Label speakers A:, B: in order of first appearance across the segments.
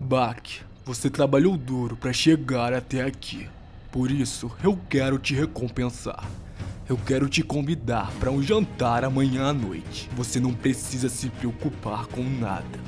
A: Bak, você trabalhou duro para chegar até aqui. Por isso, eu quero te recompensar. Eu quero te convidar para um jantar amanhã à noite. Você não precisa se preocupar com nada.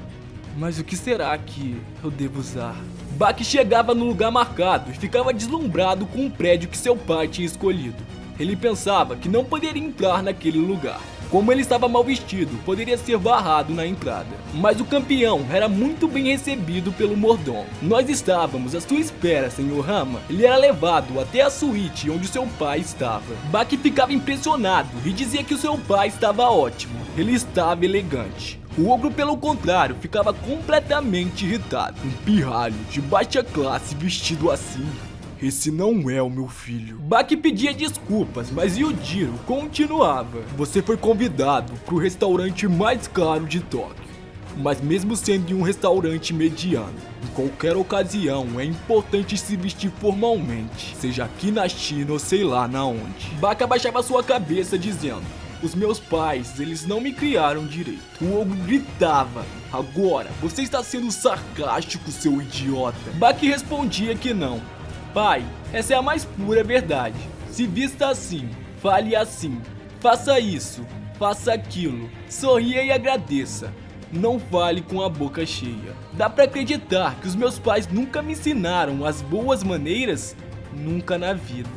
A: Mas o que será que eu devo usar? Bak chegava no lugar marcado e ficava deslumbrado com o prédio que seu pai tinha escolhido. Ele pensava que não poderia entrar naquele lugar. Como ele estava mal vestido, poderia ser barrado na entrada. Mas o campeão era muito bem recebido pelo mordomo. Nós estávamos à sua espera, Sr. Rama. Ele era levado até a suíte onde seu pai estava. Bak ficava impressionado e dizia que o seu pai estava ótimo. Ele estava elegante. O ogro, pelo contrário, ficava completamente irritado. Um pirralho de baixa classe vestido assim. Esse não é o meu filho. Bak pedia desculpas, mas Yujiro continuava. Você foi convidado para o restaurante mais caro de Tóquio. Mas mesmo sendo em um restaurante mediano, em qualquer ocasião é importante se vestir formalmente. Seja aqui na China ou sei lá na onde. Bak abaixava sua cabeça dizendo: os meus pais, eles não me criaram direito. O ogro gritava: agora, você está sendo sarcástico, seu idiota. Bak respondia que não. Pai, essa é a mais pura verdade. Se vista assim, fale assim, faça isso, faça aquilo, sorria e agradeça. Não fale com a boca cheia. Dá pra acreditar que os meus pais nunca me ensinaram as boas maneiras? Nunca na vida.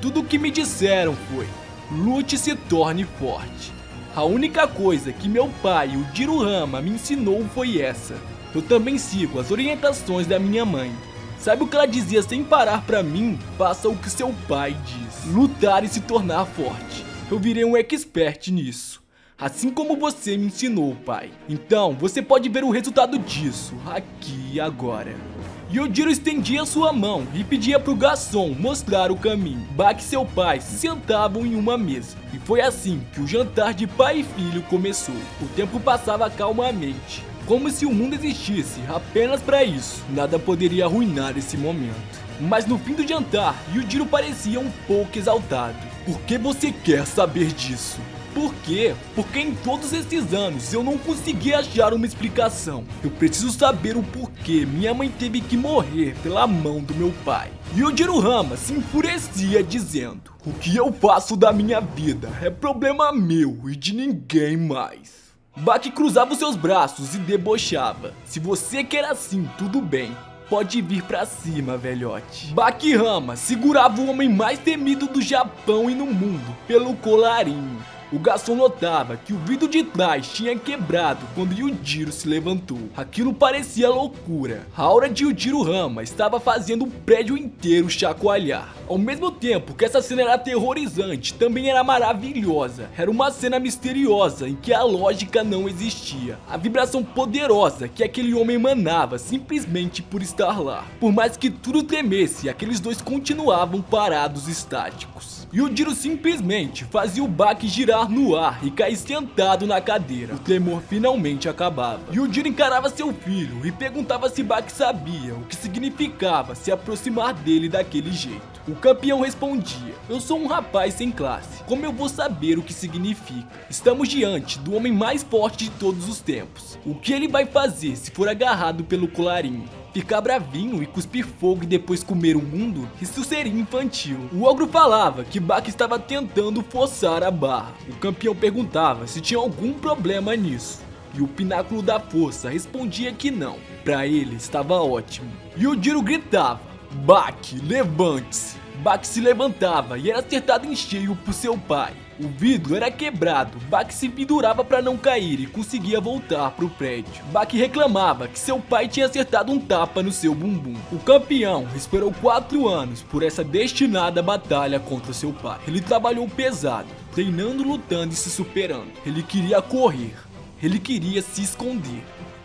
A: Tudo o que me disseram foi: lute e se torne forte. A única coisa que meu pai, o Yujiro Hama, me ensinou foi essa. Eu também sigo as orientações da minha mãe. Sabe o que ela dizia sem parar pra mim? Faça o que seu pai diz. Lutar e se tornar forte. Eu virei um expert nisso. Assim como você me ensinou, pai. Então, você pode ver o resultado disso, aqui e agora. Yujiro estendia sua mão e pedia pro garçom mostrar o caminho. Bak e seu pai se sentavam em uma mesa. E foi assim que o jantar de pai e filho começou. O tempo passava calmamente, como se o mundo existisse apenas para isso. Nada poderia arruinar esse momento. Mas no fim do jantar, Yujiro parecia um pouco exaltado. Por que você quer saber disso? Por quê? Porque em todos esses anos eu não consegui achar uma explicação. Eu preciso saber o porquê minha mãe teve que morrer pela mão do meu pai. Yujiro Hama se enfurecia dizendo: o que eu faço da minha vida é problema meu e de ninguém mais. Bak cruzava os seus braços e debochava: se você quer assim, tudo bem. Pode vir pra cima, velhote. Bak Hama segurava o homem mais temido do Japão e no mundo pelo colarinho. O garçom notava que o vidro de trás tinha quebrado quando Yujiro se levantou. Aquilo parecia loucura. A aura de Yujiro Hama estava fazendo o prédio inteiro chacoalhar. Ao mesmo tempo que essa cena era aterrorizante, também era maravilhosa. Era uma cena misteriosa em que a lógica não existia. A vibração poderosa que aquele homem emanava simplesmente por estar lá. Por mais que tudo tremesse, aqueles dois continuavam parados estáticos. Yujiro simplesmente fazia o Bak girar no ar e cair sentado na cadeira. O tremor finalmente acabava. Yujiro encarava seu filho e perguntava se Bak sabia o que significava se aproximar dele daquele jeito. O campeão respondia: eu sou um rapaz sem classe, como eu vou saber o que significa? Estamos diante do homem mais forte de todos os tempos. O que ele vai fazer se for agarrado pelo colarinho? Ficar bravinho e cuspir fogo e depois comer o mundo? Isso seria infantil. O ogro falava que Bak estava tentando forçar a barra. O campeão perguntava se tinha algum problema nisso. E o pináculo da força respondia que não. Pra ele estava ótimo. Yujiro gritava: Bak, levante-se. Bak se levantava e era acertado em cheio por seu pai. O vidro era quebrado, Bak se pendurava para não cair e conseguia voltar pro prédio. Bak reclamava que seu pai tinha acertado um tapa no seu bumbum. O campeão esperou 4 anos por essa destinada batalha contra seu pai. Ele trabalhou pesado, treinando, lutando e se superando. Ele queria correr, ele queria se esconder.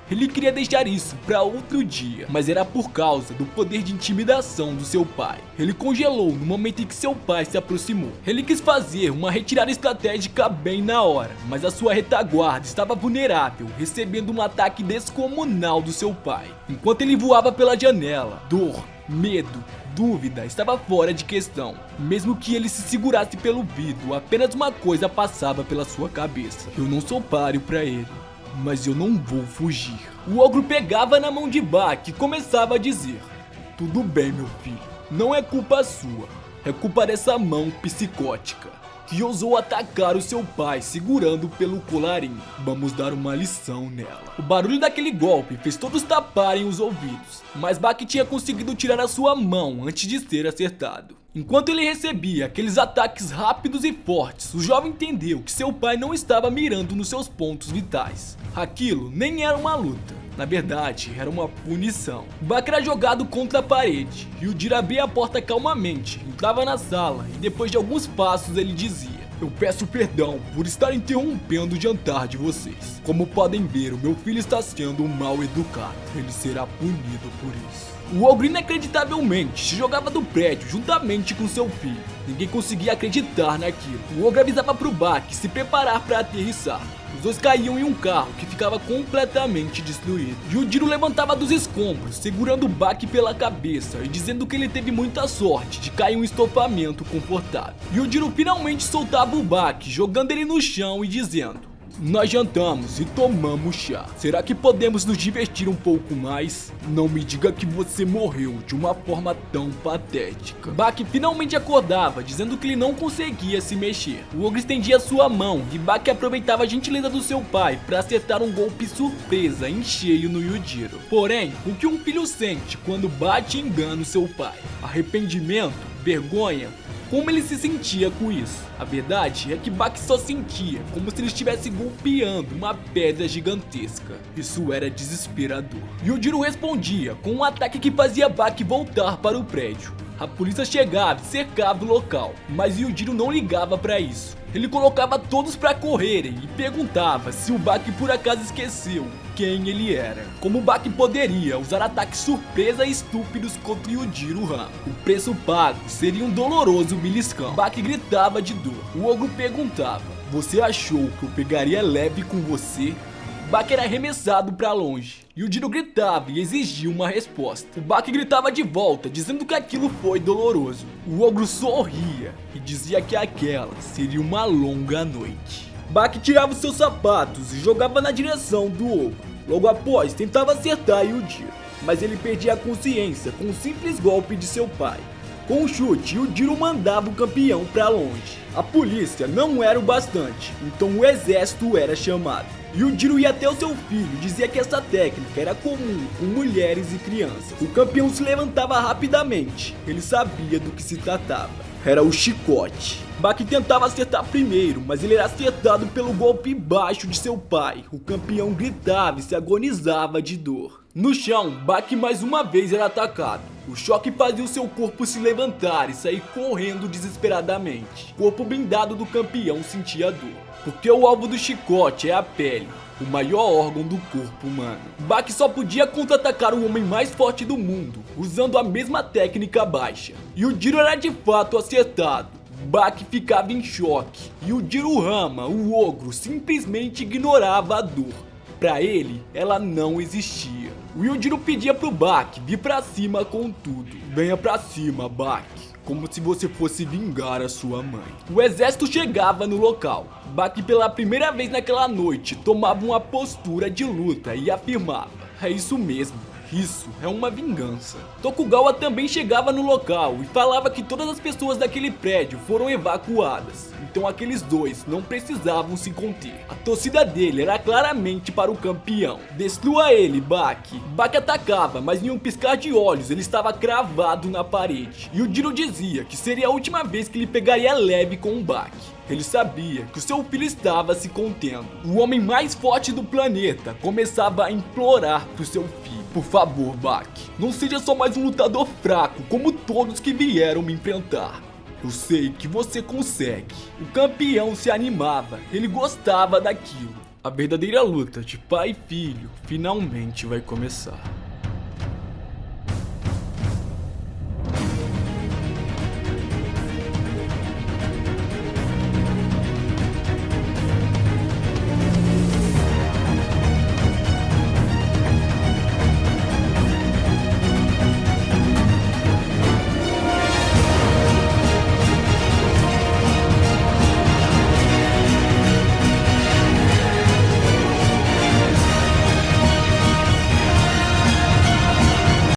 A: Ele queria deixar isso para outro dia, mas era por causa do poder de intimidação do seu pai. Ele congelou no momento em que seu pai se aproximou. Ele quis fazer uma retirada estratégica bem na hora, mas a sua retaguarda estava vulnerável, recebendo um ataque descomunal do seu pai. Enquanto ele voava pela janela, dor, medo, dúvida estava fora de questão. Mesmo que ele se segurasse pelo vidro, apenas uma coisa passava pela sua cabeça: eu não sou páreo para ele. mas eu não vou fugir. O ogro pegava na mão de Bak e começava a dizer: tudo bem, meu filho, não é culpa sua, é culpa dessa mão psicótica que ousou atacar o seu pai segurando pelo colarinho. Vamos dar uma lição nela. O barulho daquele golpe fez todos taparem os ouvidos, mas Bak tinha conseguido tirar a sua mão antes de ser acertado. Enquanto ele recebia aqueles ataques rápidos e fortes, o jovem entendeu que seu pai não estava mirando nos seus pontos vitais. Aquilo nem era uma luta. Na verdade, era uma punição. Bak era jogado contra a parede e o Jiro abria a porta calmamente, entrava na sala e depois de alguns passos ele dizia: eu peço perdão por estar interrompendo o jantar de vocês. Como podem ver, o meu filho está sendo mal educado. Ele será punido por isso. O ogro inacreditavelmente se jogava do prédio juntamente com seu filho. Ninguém conseguia acreditar naquilo. O ogro avisava pro Bak se preparar para aterrissar. Os dois caíam em um carro que ficava completamente destruído. E o Jiro levantava dos escombros, segurando o Bak pela cabeça e dizendo que ele teve muita sorte de cair em um estofamento confortável. E o Jiro finalmente soltava o Bak, jogando ele no chão e dizendo: nós jantamos e tomamos chá. Será que podemos nos divertir um pouco mais? Não me diga que você morreu de uma forma tão patética. Bak finalmente acordava, dizendo que ele não conseguia se mexer. O ogro estendia sua mão e Bak aproveitava a gentileza do seu pai para acertar um golpe surpresa em cheio no Yujiro. Porém, o que um filho sente quando bate e engana o seu pai? Arrependimento? Vergonha? Como ele se sentia com isso? A verdade é que Bak só sentia como se ele estivesse golpeando uma pedra gigantesca. Isso era desesperador. Yujiro respondia com um ataque que fazia Bak voltar para o prédio. A polícia chegava e cercava o local, mas Yujiro não ligava para isso. Ele colocava todos para correrem e perguntava se o Bak por acaso esqueceu quem ele era. Como o Bak poderia usar ataques surpresa e estúpidos contra Yujiro Hama. O preço pago seria um doloroso beliscão. Bak gritava de dor. O ogro perguntava: você achou que eu pegaria leve com você? Bak era arremessado para longe. Yujiro gritava e exigia uma resposta. O Bak gritava de volta, dizendo que aquilo foi doloroso. O ogro sorria e dizia que aquela seria uma longa noite. Bak tirava os seus sapatos e jogava na direção do ogro. Logo após, tentava acertar Yujiro, mas ele perdia a consciência com um simples golpe de seu pai. Com um chute, Yujiro mandava o campeão para longe. A polícia não era o bastante, então o exército era chamado. Yujiro ia até o seu filho e dizia que essa técnica era comum com mulheres e crianças. O campeão se levantava rapidamente, ele sabia do que se tratava. Era o chicote. Bak tentava acertar primeiro, mas ele era acertado pelo golpe baixo de seu pai. O campeão gritava e se agonizava de dor. No chão, Bak mais uma vez era atacado. O choque fazia o seu corpo se levantar e sair correndo desesperadamente. O corpo blindado do campeão sentia dor, porque o alvo do chicote é a pele, o maior órgão do corpo humano. Bak só podia contra-atacar o homem mais forte do mundo, usando a mesma técnica baixa. E o Jiro era de fato acertado. Bak ficava em choque, e o Jiro Hama, o ogro, simplesmente ignorava a dor. Pra ele, ela não existia. O Yujiro pedia pro Bak vir pra cima com tudo. Venha pra cima, Bak, como se você fosse vingar a sua mãe. O exército chegava no local. Bak pela primeira vez naquela noite tomava uma postura de luta e afirmava: é isso mesmo. Isso é uma vingança. Tokugawa também chegava no local e falava que todas as pessoas daquele prédio foram evacuadas. Então aqueles dois não precisavam se conter. A torcida dele era claramente para o campeão. Destrua ele, Bak. Bak atacava, mas em um piscar de olhos ele estava cravado na parede. E o Jiro dizia que seria a última vez que ele pegaria leve com o Bak. Ele sabia que o seu filho estava se contendo. O homem mais forte do planeta começava a implorar pro seu filho: por favor, Bak, não seja só mais um lutador fraco como todos que vieram me enfrentar. Eu sei que você consegue. O campeão se animava, ele gostava daquilo. A verdadeira luta de pai e filho finalmente vai começar.